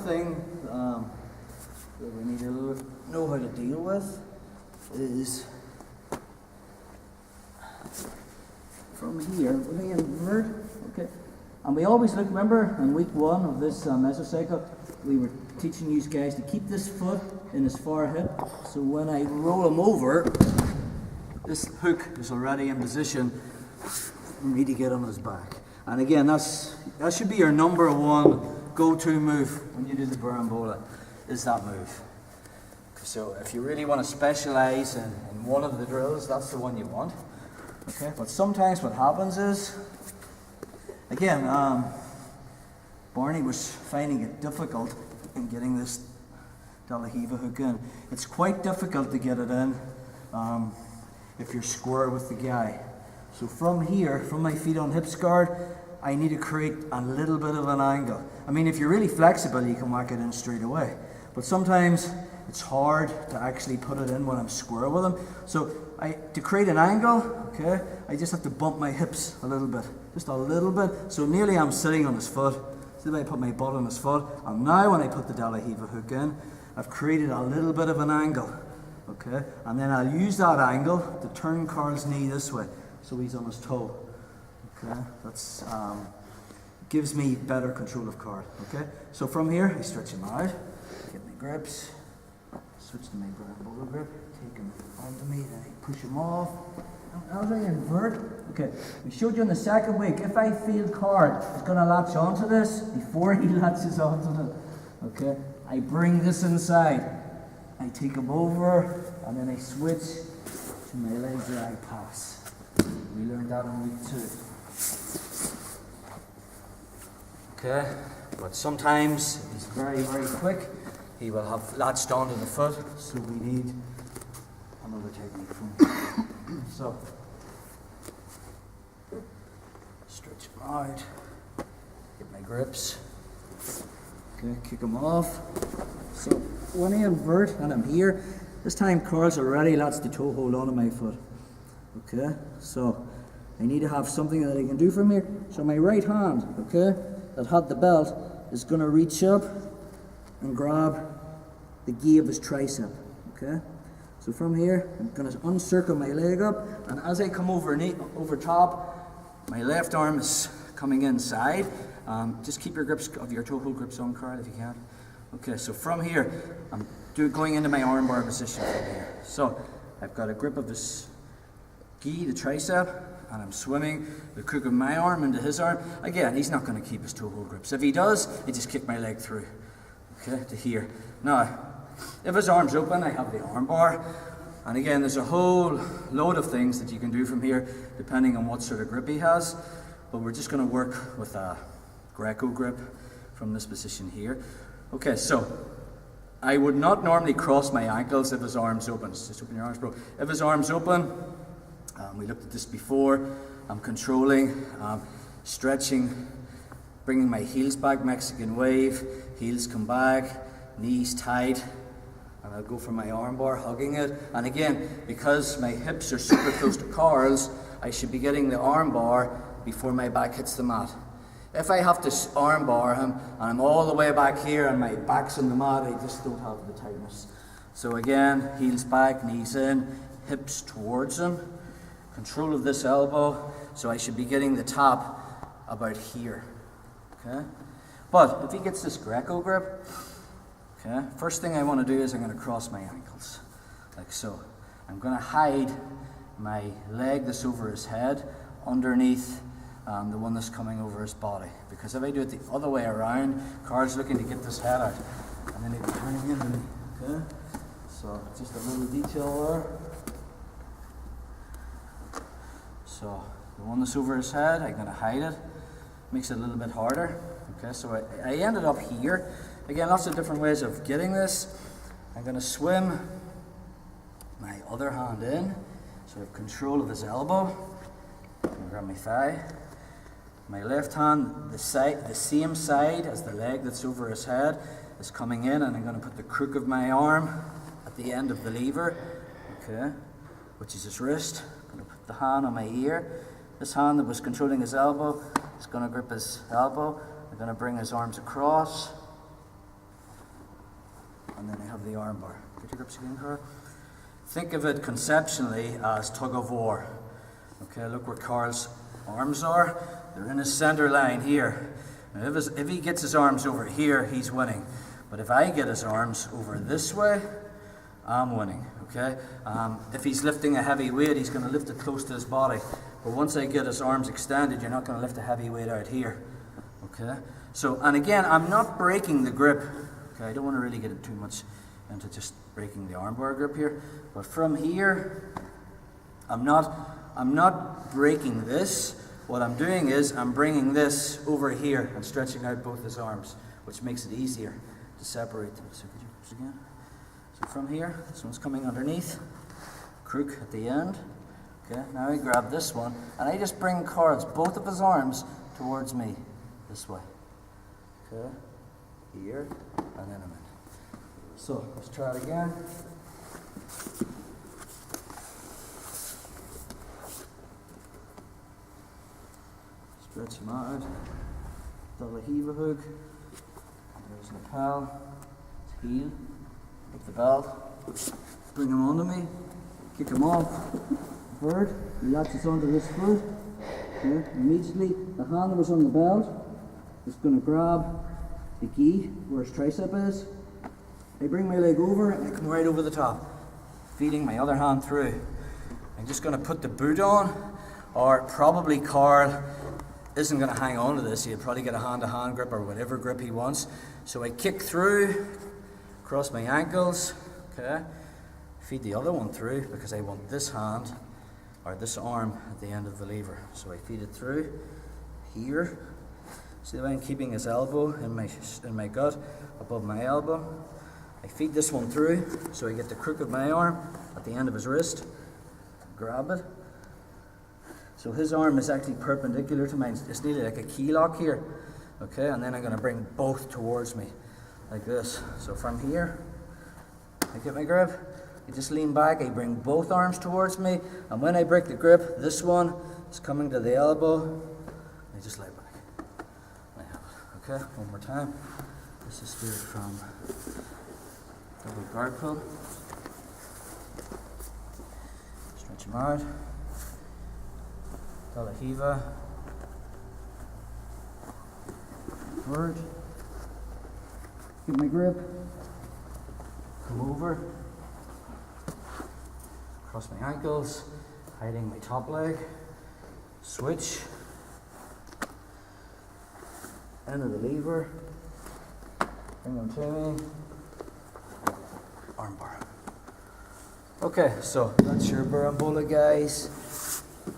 thing that we need to know how to deal with is from here, we're going to invert, okay? And we always look, remember in week 1 of this mesocycle, we were teaching you guys to keep this foot in his far hip, so when I roll him over, this hook is already in position for me to get on his back. And again, that should be your number 1 go-to move when you do the BERIMBOLA, is that move. So if you really want to specialize in one of the drills, that's the one you want. Okay, but sometimes what happens is, again, Barney was finding it difficult in getting this De La Riva hook in. It's quite difficult to get it in if you're square with the guy. So from here, from my feet on hips guard, I need to create a little bit of an angle. I mean, if you're really flexible, you can whack it in straight away. But sometimes it's hard to actually put it in when I'm square with him. So to create an angle, okay, I just have to bump my hips a little bit. Just a little bit. So nearly I'm sitting on his foot. See if I put my butt on his foot. And now when I put the De La Riva hook in, I've created a little bit of an angle. Okay, and then I'll use that angle to turn Carl's knee this way, so he's on his toe. Okay, that's gives me better control of Carl. Okay, so from here I stretch him out, get my grips, switch to my BERIMBOLA grip, take him onto me, then I push him off. As I invert, okay, we showed you in the second week, if I feel Carl is going to latch onto this before he latches onto it, okay, I bring this inside. I take him over, and then I switch to my leg drag pass. We learned that in week 2. Okay, but sometimes he's very, very quick. He will have latched onto the foot, so we need another technique from him. So, stretch him out, get my grips, okay, kick him off. So when I invert and I'm here, this time Carl's already latched the toe hold onto my foot. Okay, so I need to have something that I can do from here. So my right hand, okay, that had the belt, is going to reach up and grab the gi of his tricep. Okay, so from here I'm going to uncircle my leg up, and as I come over top, my left arm is coming inside. Just keep your grips of your toe hold grips on, Carl, if you can. Okay, so from here, I'm going into my armbar position from here. So I've got a grip of this gi, the tricep, and I'm swimming the crook of my arm into his arm. Again, he's not going to keep his toe hold grips. If he does, I just kick my leg through, okay, to here. Now, if his arm's open, I have the armbar. And again, there's a whole load of things that you can do from here, depending on what sort of grip he has. But we're just going to work with a Greco grip from this position here. Okay, so I would not normally cross my ankles if his arm's open. Just open your arms, bro. If his arm's open, we looked at this before, I'm controlling, stretching, bringing my heels back, Mexican wave, heels come back, knees tight, and I'll go for my armbar, hugging it. And again, because my hips are super close to Carl's, I should be getting the armbar before my back hits the mat. If I have to armbar him and I'm all the way back here and my back's on the mat, I just don't have the tightness. So again, heels back, knees in, hips towards him, control of this elbow, so I should be getting the top about here. Okay? But if he gets this Greco grip, okay, first thing I want to do is I'm going to cross my ankles, like so. I'm going to hide my leg that's over his head underneath the one that's coming over his body. Because if I do it the other way around, Carl's looking to get this head out, and then he'll be turning into me. Okay? So just a little detail there. So the one that's over his head, I'm going to hide it. Makes it a little bit harder. Okay, so I ended up here. Again, lots of different ways of getting this. I'm going to swim my other hand in, so I have control of his elbow. I can grab my thigh. My left hand, the same side as the leg that's over his head, is coming in, and I'm going to put the crook of my arm at the end of the lever, okay, which is his wrist. I'm going to put the hand on my ear. This hand that was controlling his elbow is going to grip his elbow. I'm going to bring his arms across, and then I have the armbar. Get your grips again, Carl. Think of it conceptually as tug of war. Okay, look where Carl's arms are. They're in his center line here. Now if he gets his arms over here, he's winning. But if I get his arms over this way, I'm winning. Okay. If he's lifting a heavy weight, he's going to lift it close to his body. But once I get his arms extended, you're not going to lift a heavy weight out here. Okay. So, and again, I'm not breaking the grip. Okay, I don't want to really get it too much into just breaking the armbar grip here. But from here, I'm not breaking this. What I'm doing is I'm bringing this over here and stretching out both his arms, which makes it easier to separate them. So could you push again? So from here, this one's coming underneath, crook at the end. Okay, now I grab this one and I just bring Carl's both of his arms towards me this way. Okay, here, and then I'm in. So let's try it again. Stretch him out. Double heave hook. There's the lapel. Heel. Up the belt. Bring him onto me. Kick him off. Bird. He latches onto this foot. Okay. Immediately, the hand that was on the belt is going to grab the gi where his tricep is. I bring my leg over and I come right over the top, feeding my other hand through. I'm just going to put the boot on, or probably Carl isn't going to hang on to this. He'll probably get a hand-to-hand grip or whatever grip he wants. So I kick through, cross my ankles, okay, feed the other one through because I want this hand or this arm at the end of the lever. So I feed it through here. See the way I'm keeping his elbow in my gut above my elbow. I feed this one through so I get the crook of my arm at the end of his wrist. Grab it. So his arm is actually perpendicular to mine. It's nearly like a key lock here. Okay, and then I'm going to bring both towards me like this. So from here, I get my grip. I just lean back. I bring both arms towards me. And when I break the grip, this one is coming to the elbow. I just lay back. I have it. Okay, one more time. This is here from double guard pull. Stretch him out. Talahiva. Word. Get my grip. Come over. Cross my ankles. Hiding my top leg. Switch. End of the lever. Bring them to me. Armbar. Okay, so that's your BERIMBOLA, guys.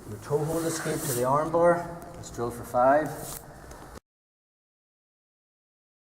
Your toe hold escape to the armbar. Let's drill for 5.